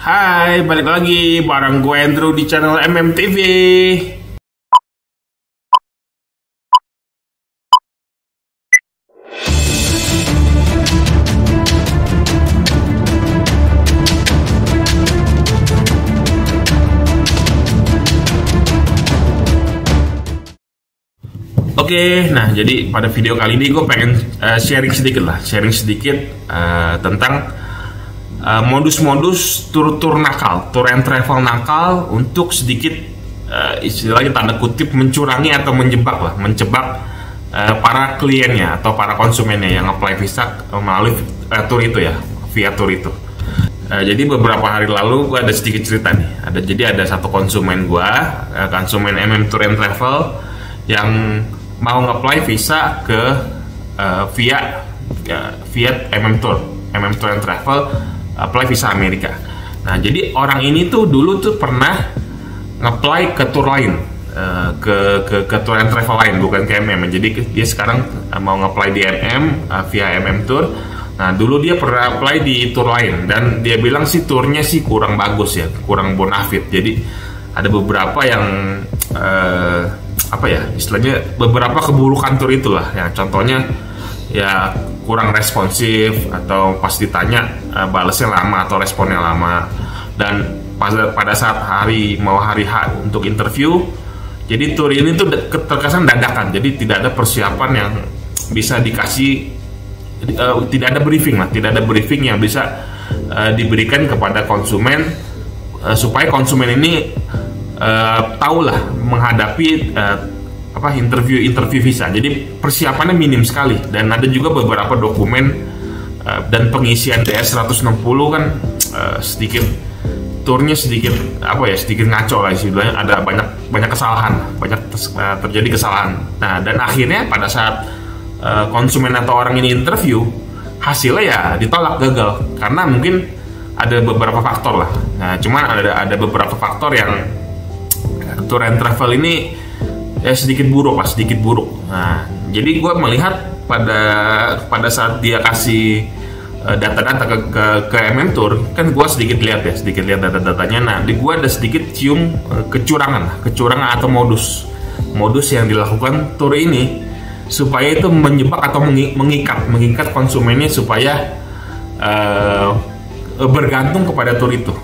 Hai, balik lagi bareng gue Andrew di channel MMTV. Oke, nah jadi pada video kali ini gue pengen sharing sedikit tentang modus-modus tur nakal, tour and travel nakal untuk sedikit istilahnya tanda kutip mencurangi atau menjebak para kliennya atau para konsumennya yang apply visa melalui tour itu ya, via tour itu. Jadi beberapa hari lalu gue ada sedikit cerita nih. Jadi ada satu konsumen gue, konsumen MM Tour and Travel yang mau nge-apply visa ke via MM Tour and Travel, apply visa Amerika. Nah, jadi orang ini tuh dulu tuh pernah nge-apply ke tour lain, ke tour and travel lain, bukan ke MM. Jadi dia sekarang mau nge-apply di MM via MM Tour. Nah, dulu dia pernah apply di tour lain dan dia bilang sih tournya sih kurang bagus ya, kurang bonafit. Jadi ada beberapa yang istilahnya beberapa keburukan tur itulah ya, contohnya ya kurang responsif atau pas ditanya balasnya lama atau responnya lama, dan pada saat hari H untuk interview, jadi tur ini tuh terkesan dadakan, jadi tidak ada persiapan yang bisa dikasih, tidak ada briefing yang bisa diberikan kepada konsumen supaya konsumen ini tahulah menghadapi interview visa. Jadi persiapannya minim sekali, dan ada juga beberapa dokumen dan pengisian DS 160 kan sedikit turnya sedikit ngaco lah istilahnya, ada banyak kesalahan, terjadi kesalahan. Nah, dan akhirnya pada saat konsumen atau orang ini interview, hasilnya ya ditolak, gagal karena mungkin ada beberapa faktor lah. Nah, cuman ada beberapa faktor yang tour and travel ini ya sedikit buruk. Nah, jadi gue melihat pada saat dia kasih data-data ke MM Tour, kan gue sedikit lihat data-datanya. Nah, di gue ada sedikit cium kecurangan atau modus yang dilakukan tour ini supaya itu menjebak atau mengikat konsumennya supaya bergantung kepada tour itu.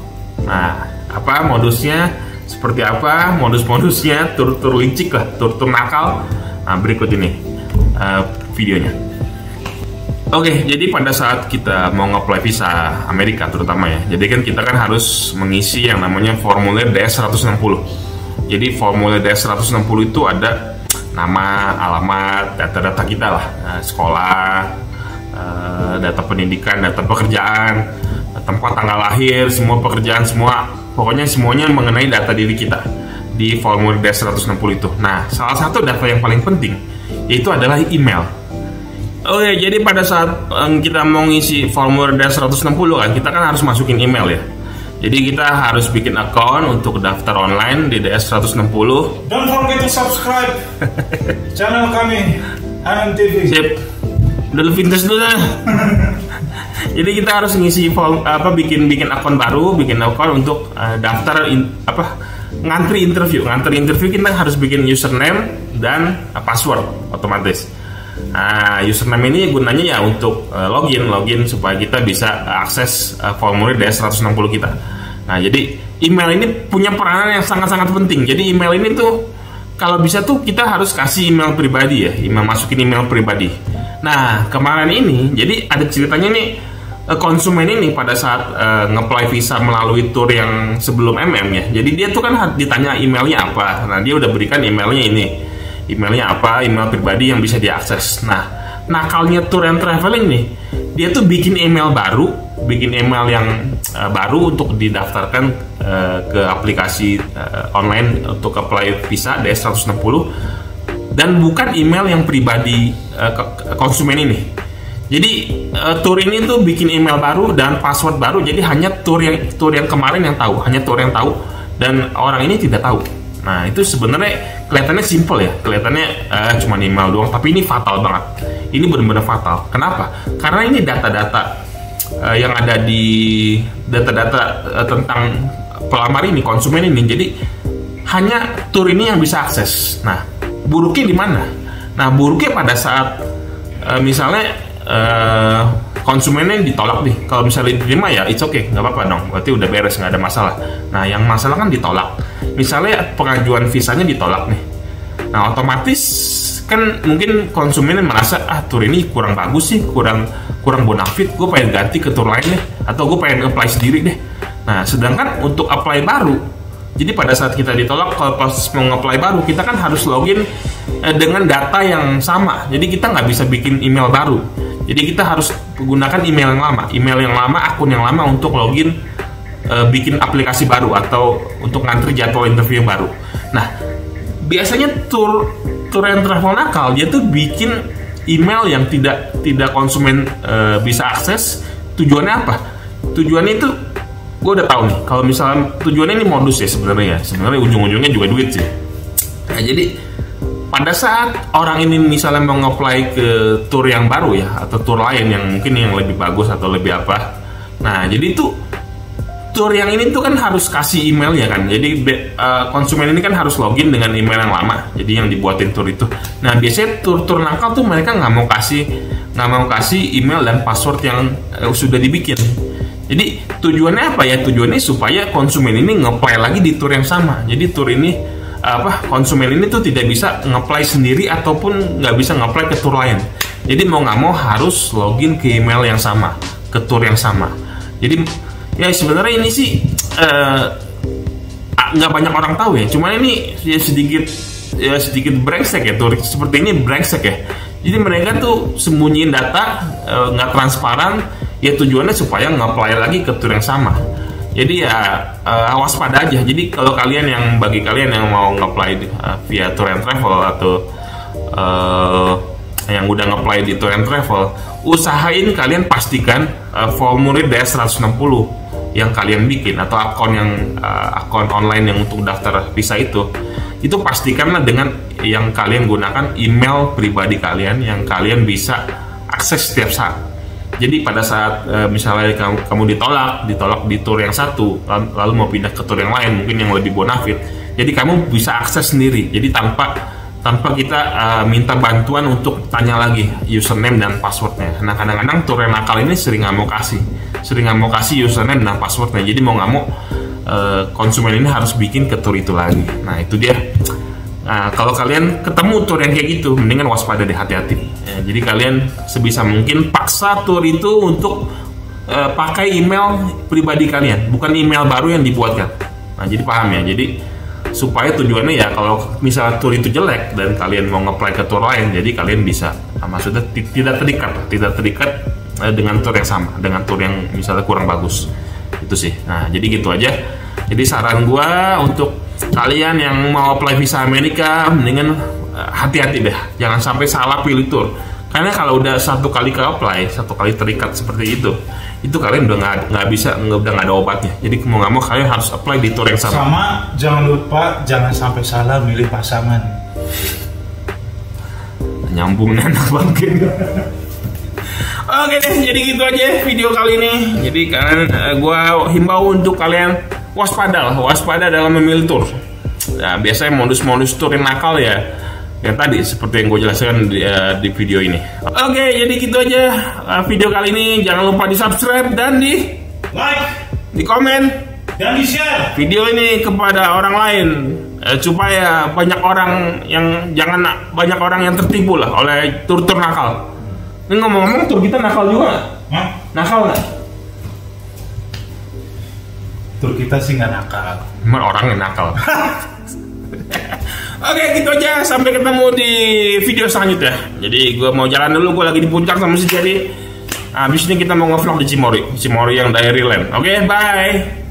Nah, apa modusnya? Seperti apa modus-modusnya tur licik lah, tur nakal. Nah, berikut ini videonya. Oke, jadi pada saat kita mau nge-apply visa Amerika terutama ya, jadi kan kita kan harus mengisi yang namanya formulir DS 160. Jadi formulir DS 160 itu ada nama, alamat, data-data kita lah, sekolah, data pendidikan, data pekerjaan, tempat tanggal lahir, semua pekerjaan, pokoknya semuanya mengenai data diri kita di formulir DS 160 itu. Nah, salah satu data yang paling penting yaitu adalah email. Oke, jadi pada saat kita mau ngisi formulir DS 160 kan, kita kan harus masukin email ya. Jadi kita harus bikin account untuk daftar online di DS 160. Don't forget to subscribe channel kami MMTV. Sip. Udah lu pintas dulu lah. Jadi kita harus ngisi bikin akun baru, bikin akun untuk daftar ngantri interview kita harus bikin username dan password otomatis. Nah, username ini gunanya ya untuk login supaya kita bisa akses formulir DS 160 kita. Nah, jadi email ini punya peranan yang sangat-sangat penting. Jadi email ini tuh kalau bisa tuh kita harus kasih email pribadi ya, masukin email pribadi. Nah, kemarin ini jadi ada ceritanya nih, konsumen ini pada saat nge-apply visa melalui tour yang sebelum MM ya. Jadi dia tuh kan ditanya emailnya apa. Nah, dia udah berikan emailnya ini. Emailnya apa? Email pribadi yang bisa diakses. Nah, nakalnya tour and travel ini, dia tuh bikin email yang baru untuk didaftarkan ke aplikasi online untuk apply visa DS 160, dan bukan email yang pribadi konsumen ini. Jadi tour ini tuh bikin email baru dan password baru. Jadi hanya tour yang kemarin yang tahu, dan orang ini tidak tahu. Nah, itu sebenarnya kelihatannya simple ya, kelihatannya cuma email doang, tapi ini fatal banget. Ini benar-benar fatal. Kenapa? Karena ini data-data yang ada di data-data tentang pelamar ini, konsumen ini. Jadi hanya tour ini yang bisa akses. Nah, buruknya di mana? Nah, buruknya pada saat misalnya konsumennya ditolak nih. Kalau misalnya diterima ya it's okay, nggak apa-apa dong. Berarti udah beres, nggak ada masalah. Nah, yang masalah kan ditolak. Misalnya pengajuan visanya ditolak nih. Nah, otomatis kan mungkin konsumennya merasa tour ini kurang bagus sih, kurang bonafit. Gue pengen ganti ke tour lain deh, atau gue pengen apply sendiri deh. Nah, sedangkan untuk apply baru, jadi pada saat kita ditolak, kalau pas mau nge-apply baru, kita kan harus login dengan data yang sama. Jadi kita nggak bisa bikin email baru. Jadi kita harus menggunakan email yang lama, akun yang lama untuk login, bikin aplikasi baru atau untuk ngantri jadwal interview yang baru. Nah, biasanya tour and travel nakal dia tuh bikin email yang tidak konsumen bisa akses. Tujuannya apa? Tujuannya itu gue udah tahu nih. Kalau misalnya tujuannya ini modus ya sebenarnya. Sebenarnya ujung-ujungnya juga duit sih. Nah, jadi pada saat orang ini misalnya mau nge-apply ke tour yang baru ya, atau tour lain yang mungkin yang lebih bagus atau lebih apa. Nah, jadi itu tour yang ini tuh kan harus kasih email ya kan. Jadi konsumen ini kan harus login dengan email yang lama. Jadi yang dibuatin tour itu. Nah, biasanya tour nakal tuh mereka nggak mau kasih email dan password yang sudah dibikin. Jadi tujuannya apa ya? Tujuannya supaya konsumen ini nge-apply lagi di tour yang sama. Jadi tour ini konsumen ini tuh tidak bisa nge-apply sendiri ataupun nggak bisa nge-apply ke tour lain. Jadi mau nggak mau harus login ke email yang sama, ke tour yang sama. Jadi ya sebenarnya ini sih nggak banyak orang tahu ya. Cuman ini ya sedikit brengsek ya, tour seperti ini brengsek ya. Jadi mereka tuh sembunyiin data, nggak transparan. Ya tujuannya supaya nge-apply lagi ke tour yang sama. Jadi ya waspada aja. Jadi kalau bagi kalian yang mau nge-apply via tour and travel atau yang udah nge-apply di tour and travel, usahain kalian pastikan formulir DS-160 yang kalian bikin atau akun online yang untuk daftar visa itu pastikanlah dengan yang kalian gunakan email pribadi kalian yang kalian bisa akses setiap saat. Jadi pada saat misalnya kamu ditolak di tour yang satu, lalu mau pindah ke tour yang lain mungkin yang lebih bonafit, jadi kamu bisa akses sendiri. Jadi tanpa kita minta bantuan untuk tanya lagi username dan passwordnya. Nah, kadang-kadang tour yang nakal ini sering nggak mau kasih username dan passwordnya. Jadi mau nggak mau konsumen ini harus bikin ke tour itu lagi. Nah, itu dia. Nah, kalau kalian ketemu tour yang kayak gitu, mendingan waspada deh, hati-hati. Ya, jadi kalian sebisa mungkin paksa tour itu untuk pakai email pribadi kalian, bukan email baru yang dibuatkan. Nah, jadi paham ya. Jadi supaya tujuannya ya kalau misalnya tour itu jelek dan kalian mau nge-apply ke tour lain, jadi kalian bisa, maksudnya tidak terikat dengan tour yang sama, dengan tour yang misalnya kurang bagus. Itu sih. Nah, jadi gitu aja. Jadi saran gua untuk kalian yang mau apply visa Amerika, mendingan hati-hati deh, jangan sampai salah pilih tour. Karena kalau udah satu kali terikat seperti itu kalian udah nggak ada obatnya. Jadi mau nggak mau kalian harus apply di tour yang sama. Sama jangan lupa jangan sampai salah milih pasangan. Nyambung enak banget. Oke deh, jadi gitu aja video kali ini. Jadi kalian, gua himbau untuk kalian waspada dalam memilih tour. Nah, biasanya modus-modus tour yang nakal ya, yang tadi seperti yang gue jelaskan di video ini. Oke, jadi gitu aja video kali ini. Jangan lupa di subscribe dan di like, di komen dan di share video ini kepada orang lain supaya banyak orang yang tertipu lah oleh tur-tur nakal. Ini ngomong-ngomong, tur kita nakal juga nggak? Nakal nggak? Tur kita sih nggak nakal. Emang orang yang nakal. Oke, gitu aja. Sampai ketemu di video selanjutnya. Jadi gue mau jalan dulu. Gue lagi di puncak sama si Jadi. Habis ini kita mau nge-vlog di Cimory yang Diary Land. Oke, bye.